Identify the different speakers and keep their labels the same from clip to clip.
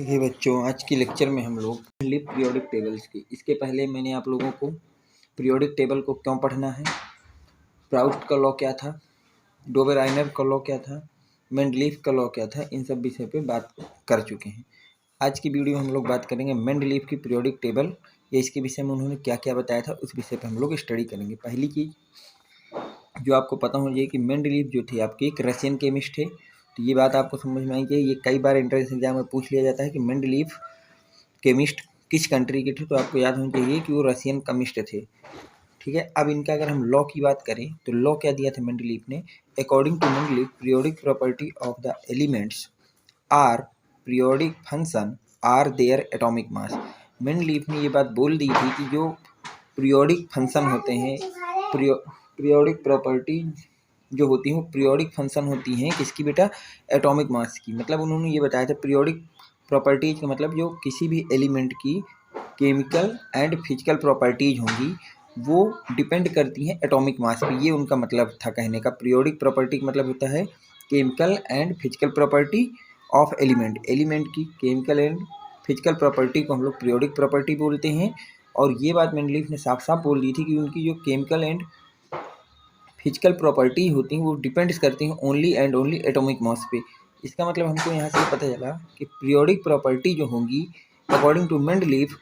Speaker 1: देखिए बच्चों, आज की लेक्चर में हम लोग लिप पीरियोडिक टेबल्स की। इसके पहले मैंने आप लोगों को पीरियोडिक टेबल को क्यों पढ़ना है, प्राउस्ट का लॉ क्या था, डोबेराइनर का लॉ क्या था, मेंडलीफ का लॉ क्या था, इन सब विषय पे बात कर चुके हैं। आज की वीडियो में हम लोग बात करेंगे मेंडलीफ की पीरियोडिक टेबल या इसके विषय में उन्होंने क्या क्या बताया था, उस विषय पर हम लोग स्टडी करेंगे। पहली चीज़ जो आपको पता होनी चाहिए कि मेंडलीफ जो थे आपके एक रशियन केमिस्ट थे। तो ये बात आपको समझ में आई कि ये कई बार एंट्रेंस एग्जाम में पूछ लिया जाता है कि मेंडलीफ केमिस्ट किस कंट्री के थे, तो आपको याद होना चाहिए कि वो रशियन केमिस्ट थे। ठीक है, अब इनका अगर हम लॉ की बात करें तो लॉ क्या दिया था मेंडलीफ ने, according to Mendeleev periodic property of the elements are periodic function are their atomic mass. Mendeleev ने ये बात बोल दी थी कि जो पीरियोडिक फंक्शन होते हैं, पीरियोडिक प्रॉपर्टी जो होती हैं वो पीरियोडिक फंक्शन होती हैं किसकी बेटा, एटॉमिक मास की। मतलब उन्होंने ये बताया था पीरियोडिक प्रॉपर्टीज का मतलब जो किसी भी एलिमेंट की केमिकल एंड फिजिकल प्रॉपर्टीज होंगी वो डिपेंड करती हैं एटॉमिक मास पे। ये उनका मतलब था कहने का। पीरियोडिक प्रॉपर्टी का मतलब होता है chemical and physical property of element की केमिकल एंड फिजिकल प्रॉपर्टी को हम लोग पीरियोडिक प्रॉपर्टी बोलते हैं। और ये बात मेंडलीफ ने साफ साफ बोल दी थी कि उनकी जो केमिकल एंड फिजिकल प्रॉपर्टी होती हैं वो डिपेंड्स करती हैं only and only atomic mass पे। इसका मतलब हमको यहाँ से पता चला कि पीरियोडिक प्रॉपर्टी जो होंगी अकॉर्डिंग टू मेंडलीफ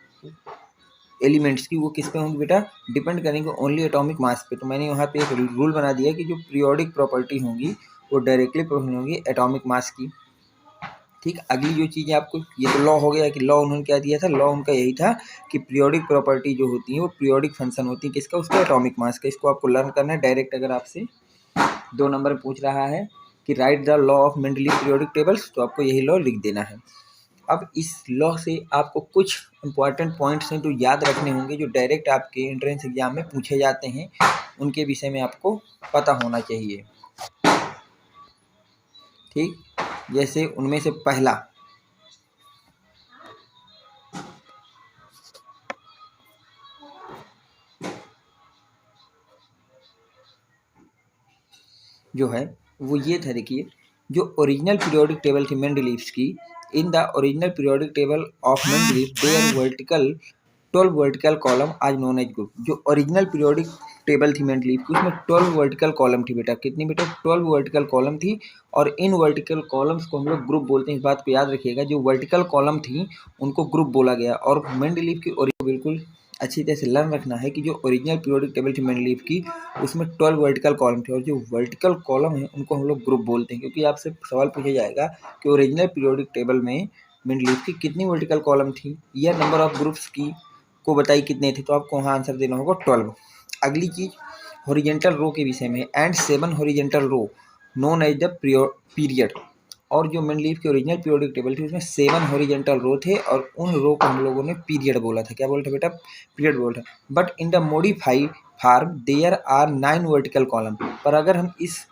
Speaker 1: एलिमेंट्स की वो किस पे होंगी बेटा, डिपेंड करेंगे ओनली एटॉमिक मास पे। तो मैंने यहाँ पे एक रूल बना दिया कि जो पीरियोडिक प्रॉपर्टी होंगी वो डायरेक्टली प्रोपोर्शनल होंगी एटॉमिक मास की। ठीक, अगली जो चीज़ आपको, ये तो लॉ हो गया कि लॉ उन्होंने क्या दिया था, लॉ उनका यही था कि पीरियोडिक प्रॉपर्टी जो होती है वो पीरियोडिक फंक्शन होती है किसका, उसका एटॉमिक मास का। इसको आपको लर्न करना है डायरेक्ट। अगर आपसे 2 नंबर पूछ रहा है कि right the law of Mendeleev periodic tables, तो आपको यही लॉ लिख देना है। अब इस लॉ से आपको कुछ इंपॉर्टेंट पॉइंट्स हैं जो याद रखने होंगे, जो डायरेक्ट आपके एंट्रेंस एग्जाम में पूछे जाते हैं, उनके विषय में आपको पता होना चाहिए। ठीक, जैसे उनमें से पहला जो है वो ये था, देखिए जो ओरिजिनल पीरियोडिक टेबल थी मेंडलीव्स की, in the original periodic table of Mendeleev there vertical 12 vertical column as known as group. जो ओरिजिनल पीरियोडिक टेबल थी मेंडलीव की उसमें 12 वर्टिकल कॉलम थी बेटा। कितनी बेटा, 12 वर्टिकल कॉलम थी। और इन वर्टिकल कॉलम्स को हम लोग ग्रुप बोलते हैं, इस बात को याद रखिएगा। जो वर्टिकल कॉलम थी उनको ग्रुप बोला गया। और मेंडलीव की बिल्कुल अच्छी तरह से लर्न रखना है कि जो ओरिजिनल पीरियोडिक टेबल थी मेंडलीव की उसमें 12 वर्टिकल कॉलम थे, और जो वर्टिकल कॉलम है उनको हम लोग ग्रुप बोलते हैं। क्योंकि आपसे सवाल पूछा जाएगा कि ओरिजिनल पीरियोडिक टेबल में मेंडलीव की कितनी वर्टिकल कॉलम थी या नंबर ऑफ ग्रुप्स की को बताइए कितने थे, तो आपको वहाँ आंसर देना होगा 12। अगली चीज़ हॉरिजेंटल रो के विषय में, and 7 horizontal row known as the period. और जो मेंडलीव की ओरिजिनल पीरियोडिक टेबल थी उसमें 7 हॉरिजेंटल रो थे, और उन रो को हम लोगों ने पीरियड बोला था। क्या बोला था बेटा, पीरियड बोला था। But in the modified form there are 9 vertical column. पर अगर हम इस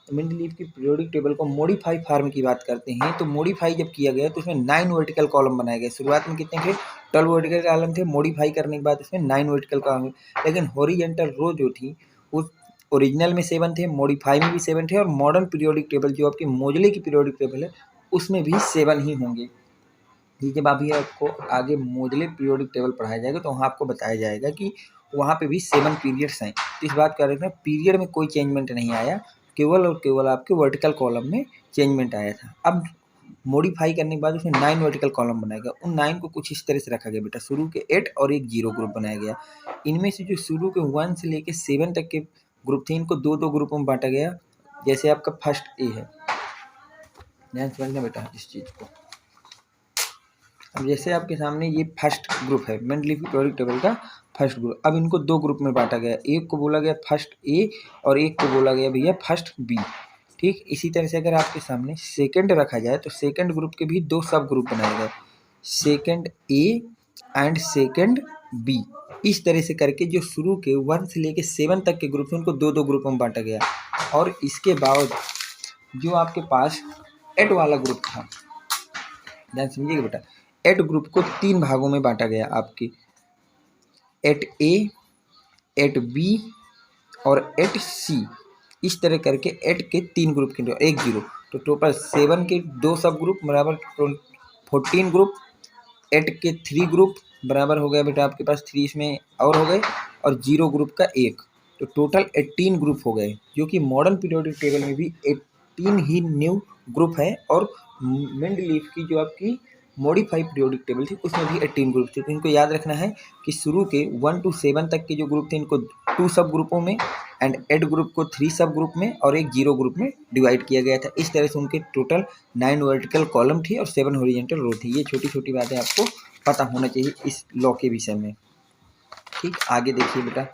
Speaker 1: मेंडलीव की पीरियोडिक टेबल को मॉडिफाई फार्म की बात करते हैं तो मॉडिफाई जब किया गया तो उसमें 9 वर्टिकल कॉलम बनाए गए। शुरुआत में कितने थे, 12 वर्टिकल कॉलम थे। मॉडिफाई करने के बाद इसमें 9 वर्टिकल कॉलम। लेकिन हॉरिजेंटल रो जो थी उस ओरिजिनल में 7 थे, मॉडिफाई में भी 7 थे, और मॉडर्न पीरियोडिक टेबल जो आपकी मोजले की पीरियोडिक टेबल है उसमें भी 7 ही होंगे। ये जब अभी आपको आगे मोजले पीरियोडिक टेबल पढ़ाया जाएगा तो वहाँ आपको बताया जाएगा कि वहाँ पे भी 7 पीरियड्स हैं। तो इस बात का रखना, पीरियड में कोई चेंजमेंट नहीं आया, केवल और केवल आपके वर्टिकल कॉलम में चेंजमेंट आया था। अब मॉडिफाई करने के बाद उसमें 9 वर्टिकल कॉलम बनाया गया। उन 9 को कुछ इस तरह से रखा गया बेटा, शुरू के 8 और एक 0 ग्रुप बनाया गया। इनमें से जो शुरू के 1 से लेके 7 तक के ग्रुप थे इनको 2-2 ग्रुपों में बांटा गया। जैसे आपका फर्स्ट ए है, ध्यान समझना बेटा इस चीज़ को। अब जैसे आपके सामने ये फर्स्ट ग्रुप है मेंडलीव पीरियोडिक टेबल का फर्स्ट ग्रुप। अब इनको 2 ग्रुप में बांटा गया, एक को बोला गया फर्स्ट ए और एक को बोला गया भैया फर्स्ट बी। ठीक, इसी तरह से अगर आपके सामने सेकंड रखा जाए तो सेकंड ग्रुप के भी 2 सब ग्रुप बनाए गए, second A and second B. इस तरह से करके जो शुरू के 1 से लेके 7 तक के ग्रुप हैं उनको 2-2 ग्रुप में बांटा गया। और इसके बाद जो आपके पास एट वाला ग्रुप था, ध्यान समझिएगा बेटा, एट ग्रुप को 3 भागों में बांटा गया आपके, एट ए, एट बी और एट सी। इस तरह करके एट के 3 ग्रुप के 1 0, तो टोटल 7 के 2 सब ग्रुप बराबर 14 ग्रुप, 8 के 3 ग्रुप बराबर हो गया बेटा आपके पास 3 इसमें और हो गए, और 0 ग्रुप का 1, तो टोटल 18 ग्रुप हो गए, जो कि मॉडर्न पीरियोडिक टेबल में भी 18 ही न्यू ग्रुप है, और मेंडलीफ की जो आपकी मॉडिफाइड पीरियोडिक टेबल थी उसमें भी 18 ग्रुप थे। तो इनको याद रखना है कि शुरू के 1 to 7 तक के जो ग्रुप थे इनको 2 सब ग्रुपों में एंड 8 ग्रुप को 3 सब ग्रुप में और एक 0 ग्रुप में डिवाइड किया गया था। इस तरह से उनके टोटल 9 वर्टिकल कॉलम थी और 7 हॉरिजॉन्टल रो थी। ये छोटी छोटी बातें आपको पता होना चाहिए इस लॉ के विषय में। ठीक, आगे देखिए बेटा,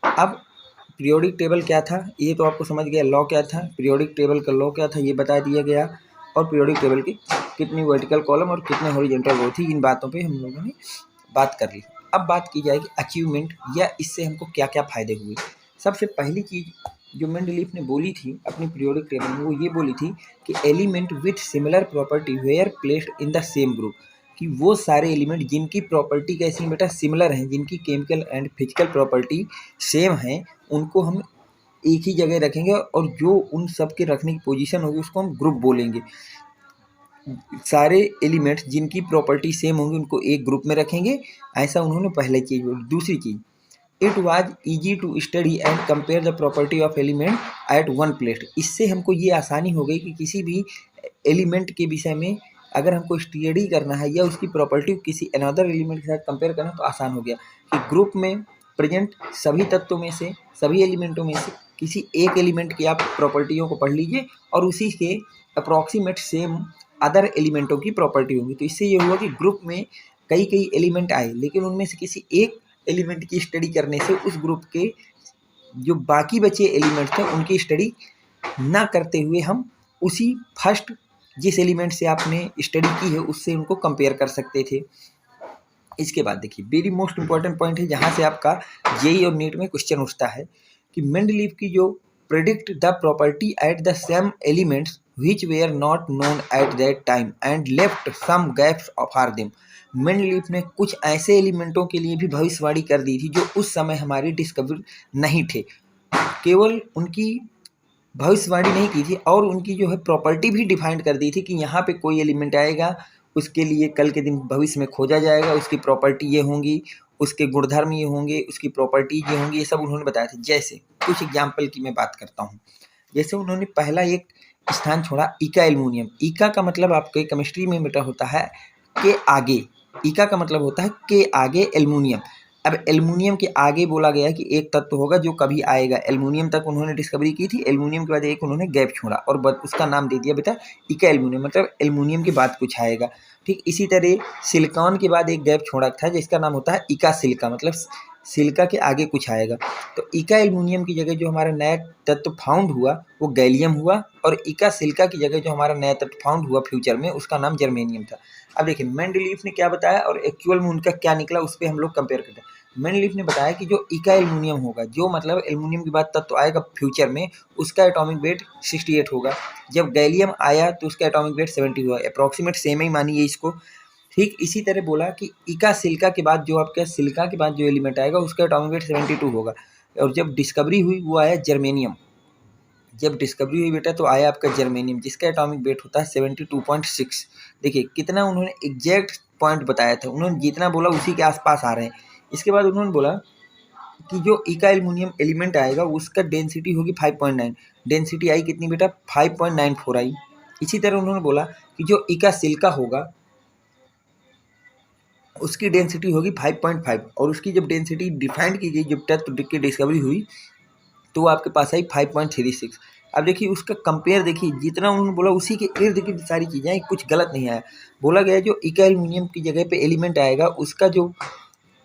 Speaker 1: अब पीरियोडिक टेबल क्या था ये तो आपको समझ गया, लॉ क्या था, पीरियोडिक टेबल का लॉ क्या था ये बता दिया गया, और पीरियोडिक टेबल की कितनी वर्टिकल कॉलम और कितने हॉरिजॉन्टल रो थी, इन बातों पे हम लोगों ने बात कर ली। अब बात की जाएगी अचीवमेंट या इससे हमको क्या क्या फ़ायदे हुए। सबसे पहली चीज़ जो मेंडलीफ ने बोली थी अपनी पीरियोडिक टेबल में, वो ये बोली थी कि element with similar property were placed in the same group, कि वो सारे एलिमेंट जिनकी प्रॉपर्टी कैसी है बेटा, सिमिलर हैं, जिनकी chemical and physical property same हैं, उनको हम एक ही जगह रखेंगे, और जो उन सब के रखने की पोजीशन होगी उसको हम ग्रुप बोलेंगे। सारे एलिमेंट्स जिनकी प्रॉपर्टी सेम होंगी उनको एक ग्रुप में रखेंगे, ऐसा उन्होंने पहले चीज़ बोली। दूसरी चीज़, it was easy to study and compare the property of element at one place. इससे हमको ये आसानी हो गई कि किसी भी एलिमेंट के विषय में अगर हमको स्टडी करना है या उसकी प्रॉपर्टी किसी अनदर एलिमेंट के साथ कंपेयर करना तो आसान हो गया कि ग्रुप में प्रेजेंट सभी तत्वों में से, सभी एलिमेंटों में से किसी एक एलिमेंट की आप प्रॉपर्टियों को पढ़ लीजिए और उसी के अप्रॉक्सीमेट सेम अदर एलिमेंटों की प्रॉपर्टी होगी। तो इससे ये हुआ कि ग्रुप में कई कई एलिमेंट आए, लेकिन उनमें से किसी एक एलिमेंट की स्टडी करने से उस ग्रुप के जो बाकी बचे एलिमेंट्स थे उनकी स्टडी ना करते हुए हम उसी फर्स्ट जिस एलिमेंट से आपने स्टडी की है उससे उनको कंपेयर कर सकते थे। इसके बाद देखिए वेरी मोस्ट इंपॉर्टेंट पॉइंट है जहाँ से आपका जेई और नीट में क्वेश्चन उठता है कि मेंडलीफ की जो predict the property at the same elements which were not known at that time and left some gaps for them। Mendeleev ने कुछ ऐसे एलिमेंटों के लिए भी भविष्यवाणी कर दी थी जो उस समय हमारी डिस्कवरी नहीं थे, केवल उनकी भविष्यवाणी नहीं की थी और उनकी जो है प्रॉपर्टी भी डिफाइन कर दी थी कि यहाँ पे कोई एलिमेंट आएगा उसके लिए कल के दिन भविष्य में खोजा जाएगा, उसकी प्रॉपर्टी ये होंगी, उसके गुणधर्म ये होंगे, उसकी प्रॉपर्टी ये होंगी, ये सब उन्होंने बताया था। जैसे कुछ एग्जाम्पल की मैं बात करता हूँ, जैसे उन्होंने पहला एक स्थान छोड़ा इका एल्युमिनियम। इका का मतलब आपके केमिस्ट्री में बेटा होता है के आगे, इका का मतलब होता है के आगे एल्युमिनियम। अब एल्युमिनियम के आगे बोला गया कि एक तत्व होगा जो कभी आएगा, एल्युमिनियम तक उन्होंने डिस्कवरी की थी, एल्युमिनियम के बाद एक उन्होंने गैप छोड़ा और उसका नाम दे दिया बेटा इका एल्युमिनियम, मतलब एल्युमिनियम के बाद कुछ आएगा। ठीक इसी तरह सिलिकॉन के बाद एक गैप छोड़ा था जिसका नाम होता है इका सिलिका, मतलब सिलिका के आगे कुछ आएगा। तो इका एल्युमिनियम की जगह जो हमारा नया तत्व फाउंड हुआ वो गैलियम हुआ, और इका सिलिका की जगह जो हमारा नया तत्व फाउंड हुआ फ्यूचर में उसका नाम जर्मेनियम था। अब देखिए मेंडलीफ ने क्या बताया और एक्चुअल में उनका क्या निकला उस पर हम लोग कंपेयर करते हैं। मेंडलीफ ने बताया कि जो इका एल्युमिनियम होगा, जो मतलब एल्युमिनियम के बाद तत्व आएगा फ्यूचर में, उसका एटॉमिक वेट 68 होगा। जब गैलियम आया तो उसका एटॉमिक वेट 70 हुआ, अप्रॉक्सीमेट सेम ही मानिए इसको। ठीक इसी तरह बोला कि इका सिलिका के बाद जो आपका सिलिका के बाद जो एलिमेंट आएगा उसका एटॉमिक वेट 72 होगा। और जब डिस्कवरी हुई वो आया जर्मेनियम, जब डिस्कवरी हुई बेटा तो आया आपका जर्मेनियम जिसका एटॉमिक वेट होता है 72.6। देखिए कितना उन्होंने एग्जैक्ट पॉइंट बताया था, उन्होंने जितना बोला उसी के आसपास आ रहे हैं। इसके बाद उन्होंने बोला कि जो इका एल्युमिनियम एलिमेंट आएगा उसका डेंसिटी होगी 5.9, डेंसिटी आई कितनी बेटा 5.94 आई। इसी तरह उन्होंने बोला कि जो इका सिलिका होगा उसकी डेंसिटी होगी 5.5, और उसकी जब डेंसिटी डिफाइंड की गई जब तत्व की डिस्कवरी हुई तो वो आपके पास आई 5.36। अब देखिए उसका कंपेयर देखिए, जितना उन्होंने बोला उसी के इर्द गिर्द सारी चीज़ें हैं, कुछ गलत नहीं आया। बोला गया जो इका एल्युमिनियम की जगह पे एलिमेंट आएगा उसका जो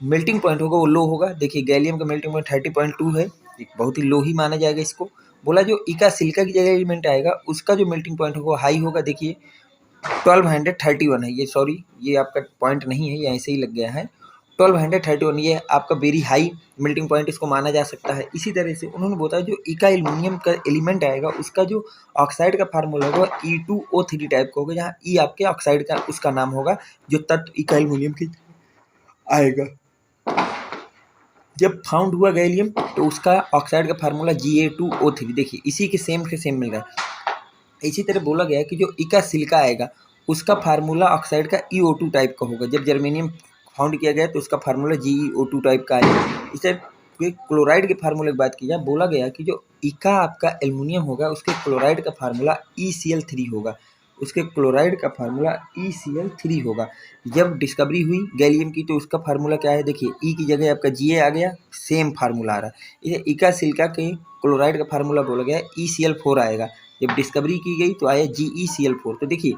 Speaker 1: मेल्टिंग पॉइंट होगा वो लो होगा। देखिए गैलियम का मेल्टिंग पॉइंट 30.2 है, बहुत ही लो ही माना जाएगा इसको। बोला जो इका सिलिका की जगह एलिमेंट आएगा उसका जो मेल्टिंग पॉइंट होगा हाई होगा। देखिए 1231 है ये, सॉरी ये आपका पॉइंट नहीं है, ये ऐसे ही लग गया है। 1231 ये आपका वेरी हाई मेल्टिंग पॉइंट इसको माना जा सकता है। इसी तरह से उन्होंने बताया जो इका एल्युमिनियम का एलिमेंट आएगा उसका जो ऑक्साइड का फार्मूला होगा E2O3 टाइप का होगा, जहाँ ई आपके ऑक्साइड का उसका नाम होगा जो तत्व इका एल्युमिनियम की आएगा। जब फाउंड हुआ गैलियम तो उसका ऑक्साइड का फार्मूला Ga2O3, देखिए इसी के सेम मिल रहा है। इसी तरह बोला गया कि जो इका सिलिका आएगा उसका फार्मूला ऑक्साइड का EO2 टाइप का होगा। जब जर्मेनियम फाउंड किया गया तो उसका फार्मूला GeO2 टाइप का आया। इसे क्लोराइड के फार्मूले की बात की जाए, बोला गया कि जो इका आपका एल्युमिनियम होगा उसके क्लोराइड का फार्मूला ECl3 होगा। उसके क्लोराइड का फार्मूला ECl3 होगा। जब डिस्कवरी हुई गैलियम की तो उसका फार्मूला क्या है, देखिए ई की जगह आपका Ga आ गया, सेम फार्मूला आ रहा है। इसे इका सिलिका के क्लोराइड का फार्मूला बोला गया ECl4 आएगा। जब डिस्कवरी की गई तो आया GeCl4। तो देखिए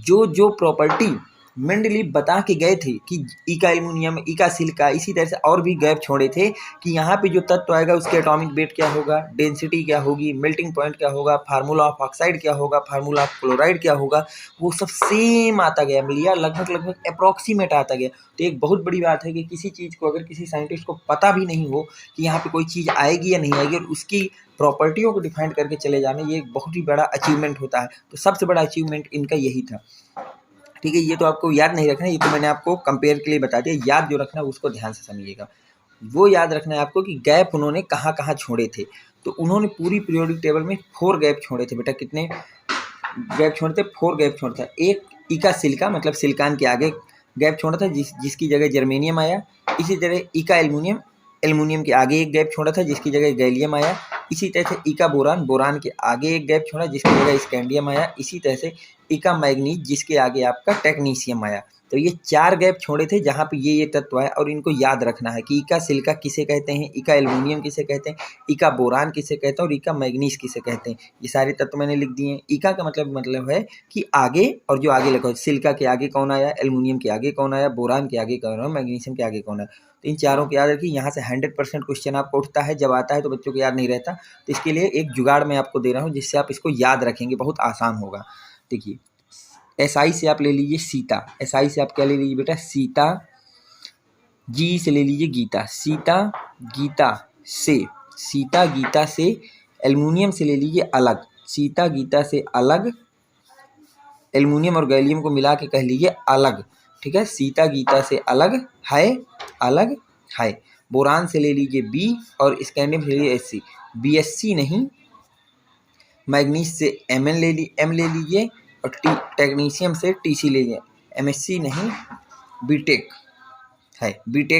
Speaker 1: जो जो प्रॉपर्टी मेंडलीव बता के गए थे कि इका एल्युमिनियम, इका सिलिका, इसी तरह से और भी गैप छोड़े थे कि यहाँ पे जो तत्व आएगा उसके एटॉमिक वेट क्या होगा, डेंसिटी क्या होगी, मेल्टिंग पॉइंट क्या होगा, फार्मूला ऑफ ऑक्साइड क्या होगा, फार्मूला ऑफ क्लोराइड क्या होगा, वो सब सेम आता गया, मिलिया लगभग अप्रॉक्सीमेट आता गया। तो एक बहुत बड़ी बात है कि किसी चीज़ को अगर किसी साइंटिस्ट को पता भी नहीं हो कि यहाँ पे कोई चीज़ आएगी या नहीं आएगी और उसकी प्रॉपर्टियों को डिफाइन करके चले जाना, ये एक बहुत ही बड़ा अचीवमेंट होता है। तो सबसे बड़ा अचीवमेंट इनका यही था। ठीक है, ये तो आपको याद नहीं रखना, ये तो मैंने आपको कंपेयर के लिए बता दिया। याद जो रखना है उसको ध्यान से समझिएगा। वो याद रखना है आपको कि गैप उन्होंने कहाँ कहाँ छोड़े थे। तो उन्होंने पूरी पीरियोडिक टेबल में 4 गैप छोड़े थे। बेटा कितने गैप छोड़े थे? 4 गैप छोड़ा था। एक इका सिलिका मतलब सिलिकॉन के आगे गैप छोड़ा था जिसकी जगह जर्मेनियम आया। इसी तरह इका एल्युमिनियम, एल्युमिनियम के आगे एक गैप छोड़ा था जिसकी जगह गैलियम आया। इसी तरह से इका बोरान, बोरान के आगे एक गैप छोड़ा जिसकी जगह स्कैंडियम आया। इसी तरह से इका मैग्नीज जिसके आगे आपका टेक्नीशियम आया। तो ये 4 गैप छोड़े थे जहाँ पे ये तत्व आया। और इनको याद रखना है कि इका सिलिका किसे कहते हैं, इका एल्युमिनियम किसे कहते हैं, इका बोरान किसे कहते हैं और इका मैग्नीज किसे कहते हैं। ये सारे तत्व मैंने लिख दिए हैं। इका का मतलब है कि आगे, और जो आगे लिखा हो, सिलिका के आगे कौन आया, एल्युमिनियम के आगे कौन आया, बोरान के आगे कौन आया, मैग्नीशियम के आगे कौन आया। तो इन चारों को याद रखिए। यहाँ से 100% क्वेश्चन आपको उठता है, जब आता है तो बच्चों को याद नहीं रहता। तो इसके लिए एक जुगाड़ मैं आपको दे रहा हूँ जिससे आप इसको याद रखेंगे, बहुत आसान होगा। देखिए SI से आप ले लीजिए सीता, SI से आप क्या ले लीजिए बेटा, सीता। G से ले लीजिए गीता, सीता गीता से एल्युमिनियम से ले लीजिए अलग, सीता गीता से अलग, एल्युमिनियम और गैलियम को मिला के कह लीजिए अलग। ठीक है, सीता गीता से अलग है। बोरान से ले लीजिए B और स्कैंडियम से ले लीजिए SC, BSC नहीं। मैग्नीज से M ले लीजिए और टेक्नीशियम से TC ले लीजिए, MSC नहीं, बीटेक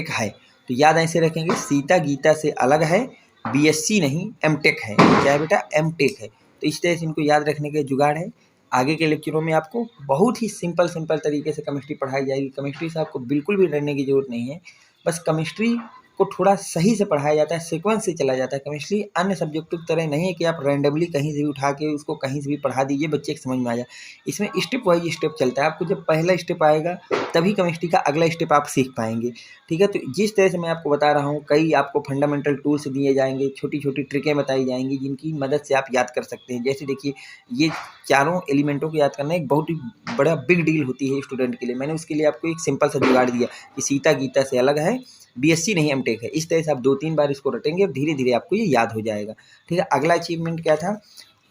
Speaker 1: है। तो याद ऐसे रखेंगे, सीता गीता से अलग है, BSC नहीं, MTech है। क्या है बेटा, MTech है। तो इस तरह से इनको याद रखने के जुगाड़ है। आगे के लेक्चरों में आपको बहुत ही सिंपल तरीके से केमिस्ट्री पढ़ाई जाएगी। केमिस्ट्री से आपको बिल्कुल भी डरने की जरूरत नहीं है। बस केमिस्ट्री को थोड़ा सही से पढ़ाया जाता है, सीक्वेंस से चला जाता है। केमिस्ट्री अन्य सब्जेक्टों की तरह नहीं है कि आप रैंडमली कहीं से भी उठा के उसको कहीं से भी पढ़ा दीजिए, बच्चे के समझ में आ जाए। इसमें स्टेप वाइज स्टेप चलता है। आपको जब पहला स्टेप आएगा तभी केमिस्ट्री का अगला स्टेप आप सीख पाएंगे। ठीक है, तो जिस तरह से मैं आपको बता रहा हूँ, कई आपको फंडामेंटल टूल्स दिए जाएंगे, छोटी छोटी ट्रिकें बताई जाएंगी जिनकी मदद से आप याद कर सकते हैं। जैसे देखिए, ये चारों एलिमेंटों को याद करना एक बहुत ही बड़ा बिग डील होती है स्टूडेंट के लिए। मैंने उसके लिए आपको एक सिंपल सा जुगाड़ दिया कि सीता गीता से अलग है, BSC नहीं, MTech है। इस तरह से आप 2-3 बार इसको रटेंगे और धीरे धीरे आपको ये याद हो जाएगा। ठीक है, अगला अचीवमेंट क्या था,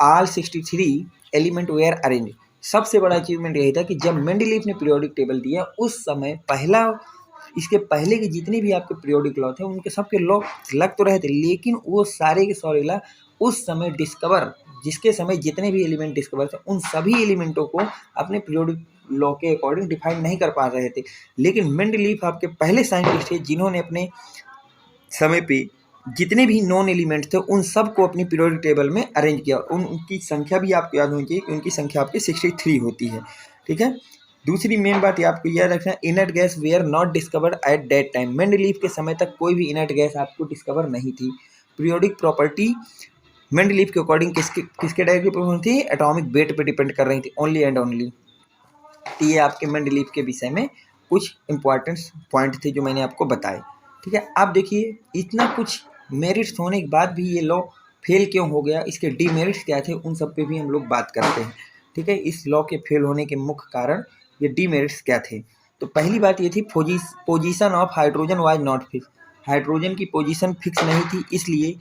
Speaker 1: ऑल 63 एलिमेंट वेयर अरेंज। सबसे बड़ा अचीवमेंट यही था कि जब मेंडलीव ने पीरियोडिक टेबल दिया उस समय इसके पहले के जितने भी आपके पीरियोडिक लॉ थे उनके सबके लॉ लग तो रहे थे, लेकिन वो सारे के सारे लॉ उस समय जिसके समय जितने भी एलिमेंट डिस्कवर थे उन सभी एलिमेंटों को अपने पीरियोडिक लॉ के अकॉर्डिंग डिफाइन नहीं कर पा रहे थे। लेकिन मेंडलीव आपके पहले साइंटिस्ट थे जिन्होंने अपने समय पे जितने भी नॉन एलिमेंट थे उन सब को अपनी पीरियोडिक टेबल में अरेंज किया। उनकी संख्या भी आपको याद होनी चाहिए कि उनकी संख्या आपकी 63 होती है। ठीक है, दूसरी मेन बात ये आपको याद रखना है, inert gas were not discovered at that time. Mendeleev के समय तक कोई भी इनर्ट गैस आपको डिस्कवर नहीं थी। पीरियोडिक प्रॉपर्टी मेंडलीव के अकॉर्डिंग किसके डायरेक्टली प्रॉब्लम थी, एटॉमिक वेट पे डिपेंड कर रही थी, ओनली एंड ओनली। तो ये आपके मेंडलीव के विषय में कुछ इंपॉर्टेंट पॉइंट थे जो मैंने आपको बताए। ठीक है, अब देखिए इतना कुछ मेरिट्स होने के बाद भी ये लॉ फेल क्यों हो गया, इसके डीमेरिट्स क्या थे, उन सब पे भी हम लोग बात करते हैं। ठीक है, इस लॉ के फेल होने के मुख्य कारण ये डीमेरिट्स क्या थे। तो पहली बात ये थी, position of hydrogen was not fix. Hydrogen की पोजीशन फिक्स नहीं थी, इसलिए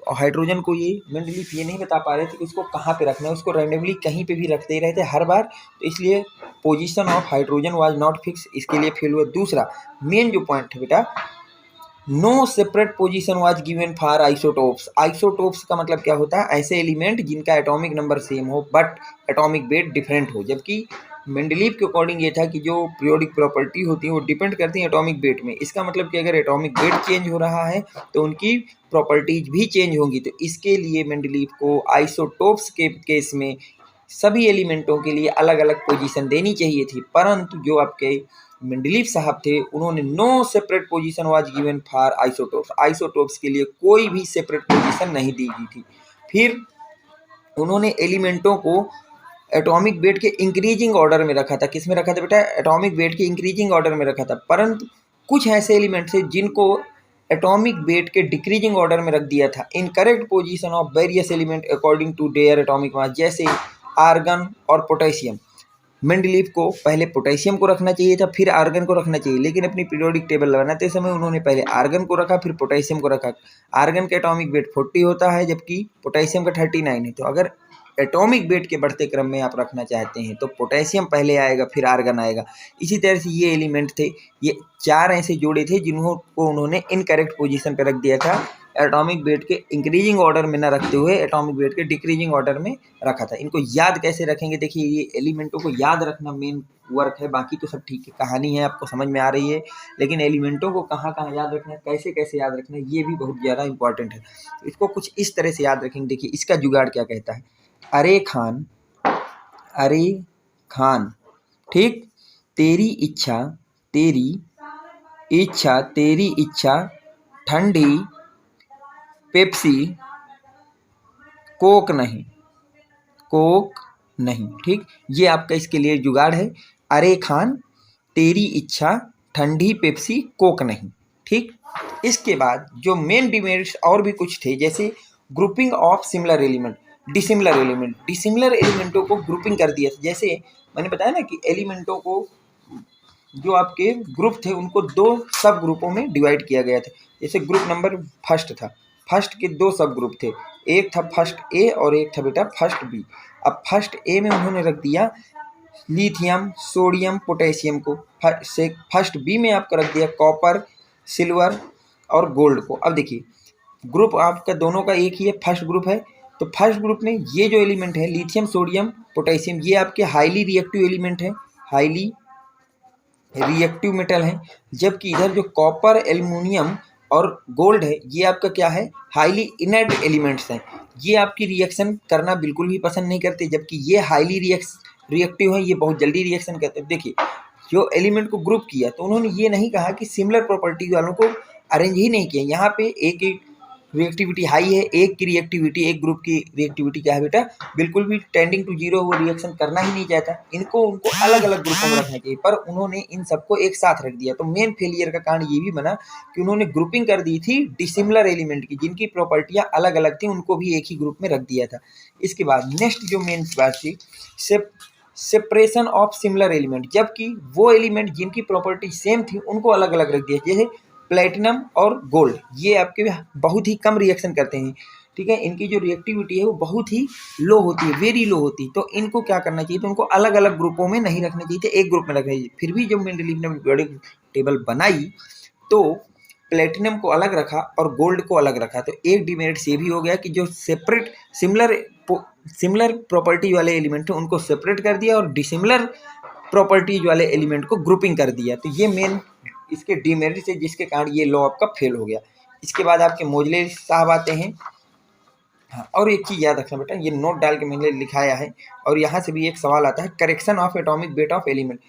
Speaker 1: हाइड्रोजन को ये मेंडलीव ये नहीं बता पा रहे थे कि उसको कहाँ पे रखना है, उसको रैंडमली कहीं पे भी रखते रहे थे हर बार। तो इसलिए position of hydrogen was not fix, इसके लिए फेल हुआ। दूसरा मेन जो पॉइंट है बेटा, no separate position was given for isotopes. Isotopes का मतलब क्या होता है, ऐसे एलिमेंट जिनका एटॉमिक नंबर सेम हो बट एटॉमिक वेट डिफरेंट हो। जबकि मेंडलीव के अकॉर्डिंग ये था कि जो पीरियोडिक प्रॉपर्टी होती है वो डिपेंड करती है एटॉमिक वेट में। इसका मतलब कि अगर एटॉमिक वेट चेंज हो रहा है तो उनकी प्रॉपर्टीज भी चेंज होंगी। तो इसके लिए मेंडलीव को आइसोटोप्स के केस में सभी एलिमेंटों के लिए अलग अलग पोजीशन देनी चाहिए थी, परंतु जो आपके मेंडलीव साहब थे उन्होंने no separate position was given for isotopes. Isotopes के लिए कोई भी सेपरेट पोजीशन नहीं दी गई थी। फिर उन्होंने एलिमेंटों को एटॉमिक वेट के इंक्रीजिंग ऑर्डर में रखा था। किस में रखा था बेटा? एटॉमिक वेट के इंक्रीजिंग ऑर्डर में रखा था। परंतु कुछ ऐसे एलिमेंट थे जिनको एटॉमिक वेट के डिक्रीजिंग ऑर्डर में रख दिया था। Incorrect position of various element according to their atomic mass, जैसे आर्गन और पोटेशियम। मेंडलीव को पहले पोटेशियम को रखना चाहिए था, फिर आर्गन को रखना चाहिए, लेकिन अपनी पीरियोडिक टेबल बनाते समय उन्होंने पहले आर्गन को रखा फिर पोटेशियम को रखा। आर्गन का एटॉमिक वेट 40 होता है जबकि पोटेशियम का 39 है। तो अगर एटॉमिक वेट के बढ़ते क्रम में आप रखना चाहते हैं तो पोटेशियम पहले आएगा फिर आर्गन आएगा। इसी तरह से ये एलिमेंट थे, ये 4 ऐसे जोड़े थे जिनको उन्होंने इनकरेक्ट पोजीशन पर रख दिया था। एटॉमिक वेट के इंक्रीजिंग ऑर्डर में न रखते हुए एटॉमिक वेट के डिक्रीजिंग ऑर्डर में रखा था। इनको याद कैसे रखेंगे? देखिए, ये एलिमेंटों को याद रखना मेन वर्क है, बाकी तो सब ठीक है, कहानी है, आपको समझ में आ रही है। लेकिन एलिमेंटों को कहाँ कहाँ याद रखना है, कैसे कैसे याद रखना है, ये भी बहुत ज़्यादा इंपॉर्टेंट है। इसको कुछ इस तरह से याद रखेंगे। देखिए इसका जुगाड़ क्या कहता है। अरे खान, अरे खान, ठीक, तेरी इच्छा, तेरी इच्छा, तेरी इच्छा, ठंडी पेप्सी, कोक नहीं, कोक नहीं, ठीक। ये आपका इसके लिए जुगाड़ है। अरे खान, तेरी इच्छा, ठंडी पेप्सी, कोक नहीं, ठीक। इसके बाद जो मेन डिमेरिट्स और भी कुछ थे, जैसे grouping of similar element, dissimilar element. Dissimilar एलिमेंटों को ग्रुपिंग कर दिया। जैसे मैंने बताया ना कि एलिमेंटों को जो आपके ग्रुप थे उनको 2 सब ग्रुपों में डिवाइड किया गया था। जैसे ग्रुप नंबर फर्स्ट था, फर्स्ट के 2 सब ग्रुप थे, एक था फर्स्ट ए और एक था बेटा फर्स्ट बी। अब फर्स्ट ए में उन्होंने रख दिया लिथियम, सोडियम, पोटेशियम को। फर्स्ट बी में आपका रख दिया कॉपर, सिल्वर और गोल्ड को। अब देखिए ग्रुप आपका दोनों का एक ही है, फर्स्ट ग्रुप है। तो फर्स्ट ग्रुप में ये जो एलिमेंट है लिथियम, सोडियम, पोटेशियम, ये आपके हाईली रिएक्टिव एलिमेंट है, हाईली रिएक्टिव मेटल है। जबकि इधर जो कॉपर, एल्युमिनियम और गोल्ड है ये आपका क्या है? हाईली इनर्ट एलिमेंट्स हैं। ये आपकी रिएक्शन करना बिल्कुल भी पसंद नहीं करते, जबकि ये हाईली रिएक्टिव है, ये बहुत जल्दी रिएक्शन करते हैं। देखिए जो एलिमेंट को ग्रुप किया तो उन्होंने ये नहीं कहा कि सिमिलर प्रॉपर्टी वालों को अरेंज ही नहीं किया। यहाँ पे एक एक रिएक्टिविटी हाई है, एक की रिएक्टिविटी, एक ग्रुप की रिएक्टिविटी क्या है बेटा? बिल्कुल भी टेंडिंग टू जीरो, वो रिएक्शन करना ही नहीं चाहता। उनको अलग अलग ग्रुपों में रखना चाहिए, पर उन्होंने इन सबको एक साथ रख दिया। तो मेन फेलियर का कारण ये भी बना कि उन्होंने ग्रुपिंग कर दी थी डिसिमिलर एलिमेंट की, जिनकी प्रॉपर्टियाँ अलग अलग थी, उनको भी एक ही ग्रुप में रख दिया था। इसके बाद नेक्स्ट जो मेन बात थी सेपरेशन ऑफ सिमिलर एलिमेंट, जबकि वो एलिमेंट जिनकी प्रॉपर्टी सेम थी उनको अलग अलग रख दिया। जैसे प्लेटिनम और गोल्ड, ये आपके बहुत ही कम रिएक्शन करते हैं, ठीक है, इनकी जो रिएक्टिविटी है वो बहुत ही लो होती है, वेरी लो होती है। तो इनको क्या करना चाहिए? तो उनको अलग अलग ग्रुपों में नहीं रखना चाहिए थे, एक ग्रुप में रखना चाहिए। फिर भी जब मेंडलीव ने पीरियोडिक टेबल बनाई तो प्लेटिनम को अलग रखा और गोल्ड को अलग रखा। तो एक डिमेरिट ये भी हो गया कि जो सेपरेट सिमिलर प्रॉपर्टी वाले एलिमेंट थे उनको सेपरेट कर दिया और डिसिमिलर प्रॉपर्टीज वाले एलिमेंट को ग्रुपिंग कर दिया। तो ये मेन इसके डिमेरिट्स है, जिसके कारण ये लॉ आपका फेल हो गया। इसके बाद आपके मोजले साहब आते हैं। हाँ, और एक चीज़ याद रखना बेटा, ये नोट डाल के मैंने लिखाया है, और यहाँ से भी एक सवाल आता है, correction of atomic weight of element.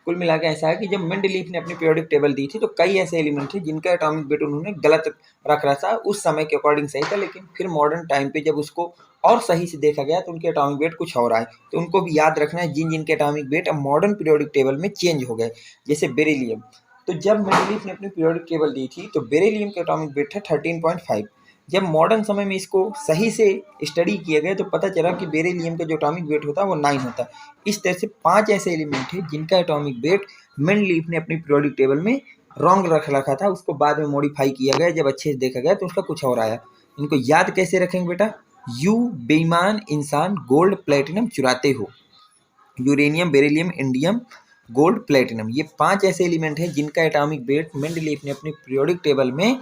Speaker 1: कुल मिला के ऐसा है कि जब मेंडलीव ने अपनी पीरियोडिक टेबल दी थी तो कई ऐसे एलिमेंट थे जिनका एटॉमिक वेट उन्होंने गलत रख रहा था। उस समय के अकॉर्डिंग सही था, लेकिन फिर मॉडर्न टाइम पे जब उसको और सही से देखा गया तो उनके एटॉमिक वेट कुछ और आए। तो उनको भी याद रखना है जिन जिनके एटॉमिक वेट अब मॉडर्न पीरियोडिक टेबल में चेंज हो गए। जैसे बेरिलियम, तो जब मेंडलीव ने अपनी पीरियोडिक टेबल दी थी तो बेरिलियम का एटॉमिक वेट था 13.5। जब मॉडर्न समय में इसको सही से स्टडी किया गया तो पता चला कि बेरिलियम का जो एटॉमिक वेट होता है वो 9 होता है। इस तरह से 5 ऐसे एलिमेंट हैं जिनका एटॉमिक वेट मेंडलीव ने अपनी पीरियोडिक टेबल में रॉन्ग रख रखा था, उसको बाद में मॉडिफाई किया गया। जब अच्छे से देखा गया तो उसका कुछ और आया। इनको याद कैसे रखेंगे बेटा? यू बेईमान इंसान गोल्ड प्लेटिनम चुराते हो। Uranium, beryllium, indium, gold, platinum, ये 5 ऐसे एलिमेंट हैं जिनका एटॉमिक वेट मेंडलीव ने अपनी पीरियोडिक टेबल में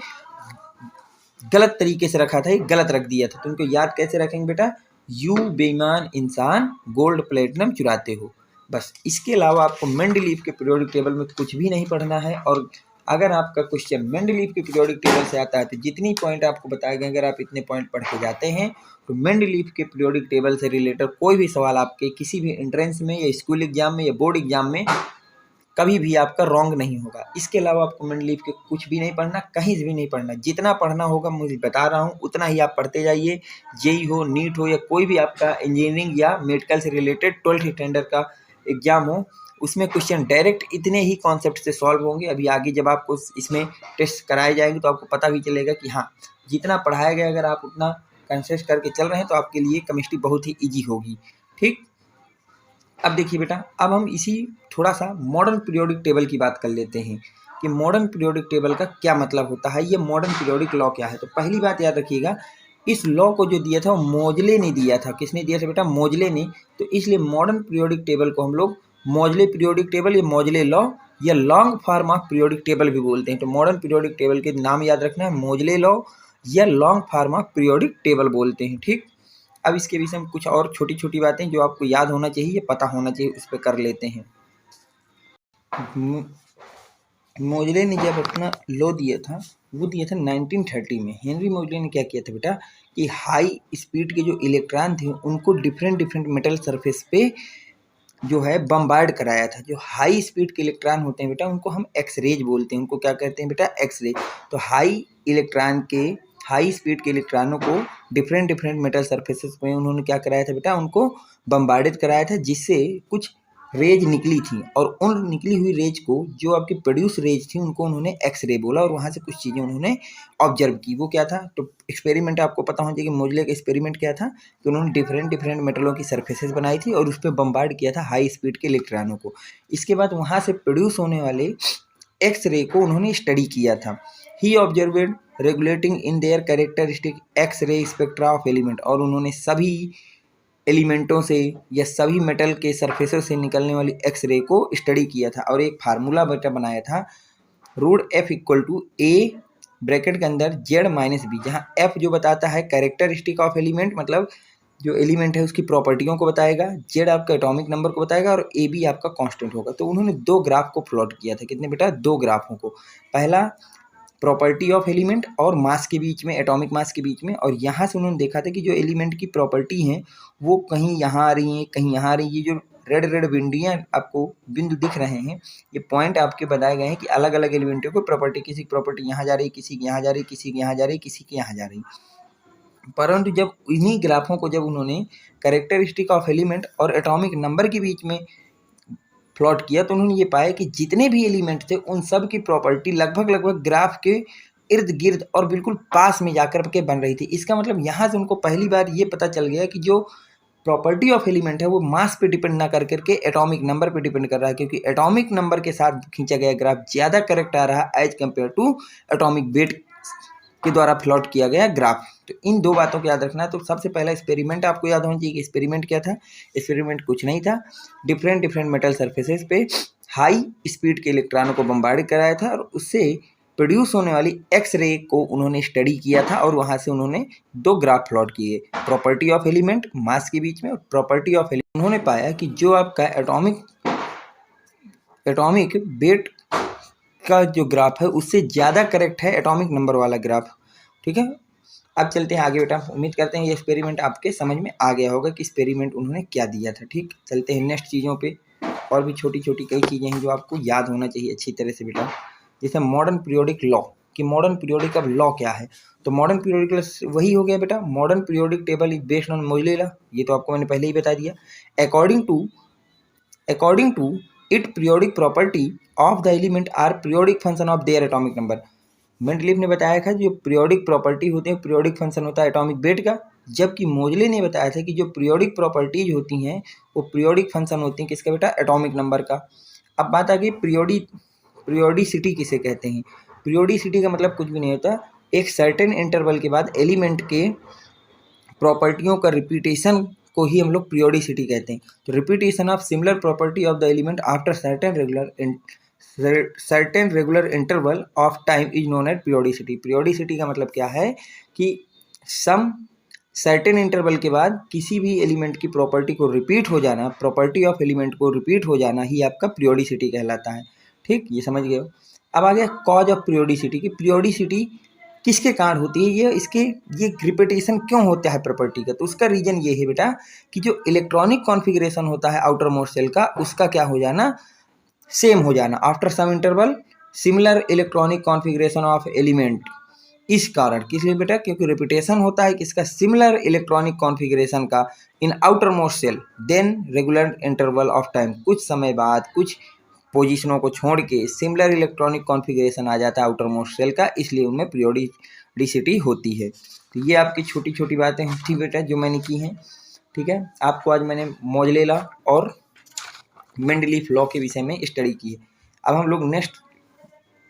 Speaker 1: गलत तरीके से रखा था, गलत रख दिया था। तो इनको याद कैसे रखेंगे बेटा? यू बेईमान इंसान गोल्ड प्लेटिनम चुराते हो। बस। इसके अलावा आपको मेंडलीव के पीरियोडिक टेबल में कुछ भी नहीं पढ़ना है। और अगर आपका क्वेश्चन मेंडलीव के पीरियोडिक टेबल से आता है तो जितनी पॉइंट आपको बताए गए, अगर आप इतने पॉइंट पढ़ के जाते हैं तो मेंडलीव के पीरियोडिक टेबल से रिलेटेड कोई भी सवाल आपके किसी भी एंट्रेंस में या स्कूल एग्जाम में या बोर्ड एग्जाम में कभी भी आपका रॉन्ग नहीं होगा। इसके अलावा आपको मेंडलीव के कुछ भी नहीं पढ़ना, कहीं से भी नहीं पढ़ना। जितना पढ़ना होगा मुझे बता रहा हूँ उतना ही आप पढ़ते जाइए। जेई हो, नीट हो या कोई भी आपका इंजीनियरिंग या मेडिकल से रिलेटेड 12th स्टैंडर्ड का एग्जाम हो, उसमें क्वेश्चन डायरेक्ट इतने ही कॉन्सेप्ट से सॉल्व होंगे। अभी आगे जब आपको इसमें टेस्ट कराए जाएंगे तो आपको पता भी चलेगा कि हाँ, जितना पढ़ाया गया अगर आप उतना कंसिस्ट करके चल रहे हैं तो आपके लिए केमिस्ट्री बहुत ही ईजी होगी। ठीक, अब देखिए बेटा, अब हम इसी थोड़ा सा मॉडर्न पीरियोडिक टेबल की बात कर लेते हैं कि मॉडर्न पीरियोडिक टेबल का क्या मतलब होता है, ये मॉडर्न पीरियोडिक लॉ क्या है। तो पहली बात याद रखिएगा, इस लॉ को जो दिया था वो मोजले ने दिया था। किसने दिया था बेटा? मोजले ने। तो इसलिए मॉडर्न पीरियोडिक टेबल को हम लोग मोजले पीरियोडिक टेबल या मोजले लॉ या long form of periodic table भी बोलते हैं। तो मॉडर्न पीरियोडिक टेबल के नाम याद रखना है, मोजले लॉ या long form of periodic table बोलते हैं। ठीक, अब इसके विषय में कुछ और छोटी छोटी बातें जो आपको याद होना चाहिए, पता होना चाहिए, उस पर कर लेते हैं। मोजले ने जब अपना लॉ दिया था वो दिया था 1930 में। हेनरी मोजले ने क्या किया था बेटा कि हाई स्पीड के जो इलेक्ट्रॉन थे उनको डिफरेंट डिफरेंट मेटल सरफेस पे जो है बम्बार्ड कराया था। जो हाई स्पीड के इलेक्ट्रॉन होते हैं बेटा उनको हम एक्सरेज बोलते हैं। उनको क्या कहते हैं बेटा? एक्सरे। तो हाई स्पीड के इलेक्ट्रॉनों को डिफरेंट डिफरेंट मेटल सरफेसेस में उन्होंने क्या कराया था बेटा? उनको बम्बार्डेड कराया था, जिससे कुछ रेज निकली थी। और उन निकली हुई रेज को, जो आपकी प्रोड्यूस रेज थी, उनको उन्होंने एक्सरे बोला और वहाँ से कुछ चीज़ें उन्होंने ऑब्जर्व की। वो क्या था? तो एक्सपेरिमेंट आपको पता होना चाहिए कि मोजले का एक्सपेरिमेंट क्या था कि उन्होंने डिफरेंट डिफरेंट मेटलों की सरफेसेस बनाई थी और उस पर बम्बार्ड किया था हाई स्पीड के इलेक्ट्रॉनों को। इसके बाद वहाँ से प्रोड्यूस होने वाले एक्सरे को उन्होंने स्टडी किया था। He observed regulating in their characteristic X-ray spectra of element. और उन्होंने सभी एलिमेंटों से या सभी मेटल के सरफेसों से निकलने वाली एक्स-रे को स्टडी किया था और एक फार्मूला बेटा बनाया था, root F equal to A bracket के अंदर जेड माइनस बी, जहाँ एफ जो बताता है कैरेक्टरिस्टिक ऑफ एलिमेंट, मतलब जो एलिमेंट है उसकी प्रॉपर्टियों को बताएगा, जेड आपका एटॉमिक नंबर को बताएगा और ए बी आपका कांस्टेंट होगा। तो उन्होंने दो ग्राफ को प्लॉट किया था। कितने बेटा? दो ग्राफों को। पहला प्रॉपर्टी ऑफ एलिमेंट और मास के बीच में, एटॉमिक मास के बीच में, और यहाँ से उन्होंने देखा था कि जो एलिमेंट की प्रॉपर्टी हैं वो कहीं यहाँ आ रही हैं, कहीं यहाँ आ रही है। ये जो रेड रेड बिंदियाँ आपको बिंदु दिख रहे हैं, ये पॉइंट आपके बताए गए हैं कि अलग अलग एलिमेंटों को प्रॉपर्टी, किसी की प्रॉपर्टी यहाँ जा रही, किसी की यहाँ जा रही, किसी की यहाँ जा रही, किसी की यहाँ जा रही। परंतु जब इन्हीं ग्राफों को जब उन्होंने कैरेक्टरिस्टिक ऑफ एलिमेंट और एटॉमिक नंबर के बीच में प्लॉट किया तो उन्होंने ये पाया कि जितने भी एलिमेंट थे उन सब की प्रॉपर्टी लगभग लगभग ग्राफ के इर्द गिर्द और बिल्कुल पास में जाकर के बन रही थी। इसका मतलब यहाँ से उनको पहली बार ये पता चल गया कि जो प्रॉपर्टी ऑफ एलिमेंट है वो मास पे डिपेंड ना कर करके एटॉमिक नंबर पे डिपेंड कर रहा है, क्योंकि एटॉमिक नंबर के साथ खींचा गया ग्राफ ज़्यादा करेक्ट आ रहा है as compare to atomic weight के द्वारा प्लॉट किया गया ग्राफ। तो इन दो बातों को याद रखना है। तो सबसे पहला एक्सपेरिमेंट आपको याद होना चाहिए कि एक्सपेरिमेंट क्या था। एक्सपेरिमेंट कुछ नहीं था, डिफरेंट डिफरेंट मेटल सरफेसेस पे हाई स्पीड के इलेक्ट्रॉनों को बम्बार्ड कराया था और उससे प्रोड्यूस होने वाली एक्स-रे को उन्होंने स्टडी किया था और वहाँ से उन्होंने दो ग्राफ प्लॉट किए, प्रॉपर्टी ऑफ एलिमेंट मास के बीच में और प्रॉपर्टी ऑफ एलिमेंट। उन्होंने पाया कि जो आपका एटॉमिक वेट का जो ग्राफ है उससे ज़्यादा करेक्ट है एटॉमिक नंबर वाला ग्राफ। ठीक है, अब चलते हैं आगे बेटा। उम्मीद करते हैं ये एक्सपेरिमेंट आपके समझ में आ गया होगा कि एक्सपेरिमेंट उन्होंने क्या दिया था। ठीक, चलते हैं नेक्स्ट चीज़ों पे। और भी छोटी छोटी कई चीज़ें हैं जो आपको याद होना चाहिए अच्छी तरह से बेटा। जैसे मॉडर्न पीरियोडिक लॉ, कि मॉडर्न पीरियोडिक अब लॉ क्या है। तो मॉडर्न पीरियोडिक लॉ वही हो गया बेटा, modern periodic table is based on Moseley law. ये तो आपको मैंने पहले ही बता दिया। According to it periodic property of the element are periodic function of their atomic number. Mendeleev ने बताया था जो पीरियोडिक प्रॉपर्टी होते हैं पीरियोडिक फंक्शन होता है एटॉमिक वेट का, जबकि मोजले ने बताया था कि जो पीरियोडिक प्रॉपर्टीज होती हैं वो पीरियोडिक फंक्शन होती हैं किसका बेटा? एटॉमिक नंबर का। अब बात आ गई पीरियोडिसिटी किसे कहते हैं। पीरियोडिसिटी का मतलब कुछ भी नहीं होता, एक सर्टेन इंटरवल के बाद एलिमेंट के प्रॉपर्टियों का रिपीटेशन को ही हम लोग पीरियोडिसिटी कहते हैं। तो repetition of similar property of the element after certain regular interval of time is known as periodicity. Periodicity का मतलब क्या है कि सम सर्टेन इंटरवल के बाद किसी भी एलिमेंट की प्रॉपर्टी को रिपीट हो जाना, प्रॉपर्टी ऑफ एलिमेंट को रिपीट हो जाना ही आपका पीरियोडिसिटी कहलाता है। ठीक, ये समझ गए हो। अब आ गया कॉज ऑफ पीरियोडिसिटी की पीरियोडिसिटी किसके कारण होती है, ये रिपीटेशन क्यों होता है प्रॉपर्टी का। तो उसका रीजन ये है बेटा कि जो इलेक्ट्रॉनिक कॉन्फ़िगरेशन होता है आउटर मोस्ट शेल का, उसका क्या हो जाना, सेम हो जाना after some interval, similar electronic configuration of element. इस कारण किस लिए बेटा, क्योंकि रिपीटेशन होता है किसका, सिमिलर इलेक्ट्रॉनिक कॉन्फ़िगरेशन का in outermost shell, then regular interval of time, कुछ समय बाद कुछ पोजीशनों को छोड़ के सिमिलर इलेक्ट्रॉनिक कॉन्फ़िगरेशन आ जाता है आउटर मोस्ट शेल का, इसलिए उनमें पीरियोडिसिटी होती है। तो ये आपकी छोटी छोटी बातें थी बेटा जो मैंने की हैं। ठीक है, आपको आज मैंने मोजले लॉ और मेंडलीफ लॉ के विषय में स्टडी की है। अब हम लोग नेक्स्ट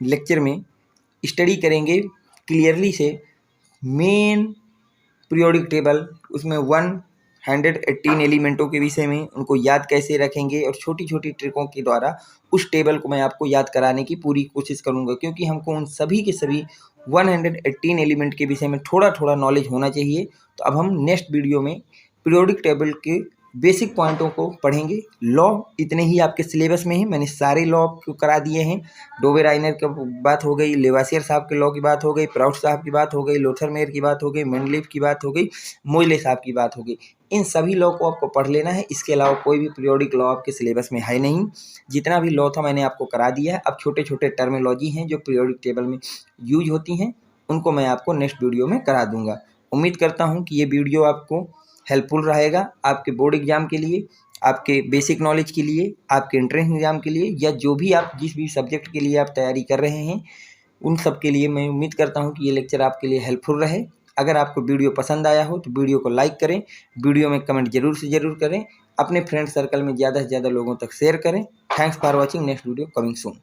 Speaker 1: लेक्चर में स्टडी करेंगे क्लियरली से मेन पीरियोडिक टेबल, उसमें 118 एलिमेंटों के विषय में, उनको याद कैसे रखेंगे और छोटी छोटी ट्रिकों के द्वारा उस टेबल को मैं आपको याद कराने की पूरी कोशिश करूंगा, क्योंकि हमको उन सभी के सभी 118 एलिमेंट के विषय में थोड़ा थोड़ा नॉलेज होना चाहिए। तो अब हम नेक्स्ट वीडियो में पीरियोडिक टेबल के बेसिक पॉइंटों को पढ़ेंगे। लॉ इतने ही आपके सिलेबस में हैं, मैंने सारे लॉ को करा दिए हैं। डोबेराइनर की बात हो गई, लेवासियर साहब के लॉ की बात हो गई, प्राउड साहब की बात हो गई, लोथरमेयर की बात हो गई, मेंडलीफ की बात हो गई, मोजले साहब की बात हो गई। इन सभी लॉ को आपको पढ़ लेना है। इसके अलावा कोई भी पीरियोडिक लॉ आपके सिलेबस में है नहीं। जितना भी लॉ था मैंने आपको करा दिया है। अब छोटे छोटे टर्मिनोलॉजी हैं जो पीरियोडिक टेबल में यूज होती हैं, उनको मैं आपको नेक्स्ट वीडियो में करा दूंगा। उम्मीद करता हूँ कि ये वीडियो आपको हेल्पफुल रहेगा आपके बोर्ड एग्जाम के लिए, आपके बेसिक नॉलेज के लिए, आपके एंट्रेंस एग्जाम के लिए, या जो भी आप जिस भी सब्जेक्ट के लिए आप तैयारी कर रहे हैं उन सब के लिए मैं उम्मीद करता हूं कि ये लेक्चर आपके लिए हेल्पफुल रहे। अगर आपको वीडियो पसंद आया हो तो वीडियो को लाइक करें, वीडियो में कमेंट जरूर से ज़रूर करें, अपने फ्रेंड सर्कल में ज़्यादा से ज़्यादा लोगों तक शेयर करें। Thanks for watching, next video coming soon.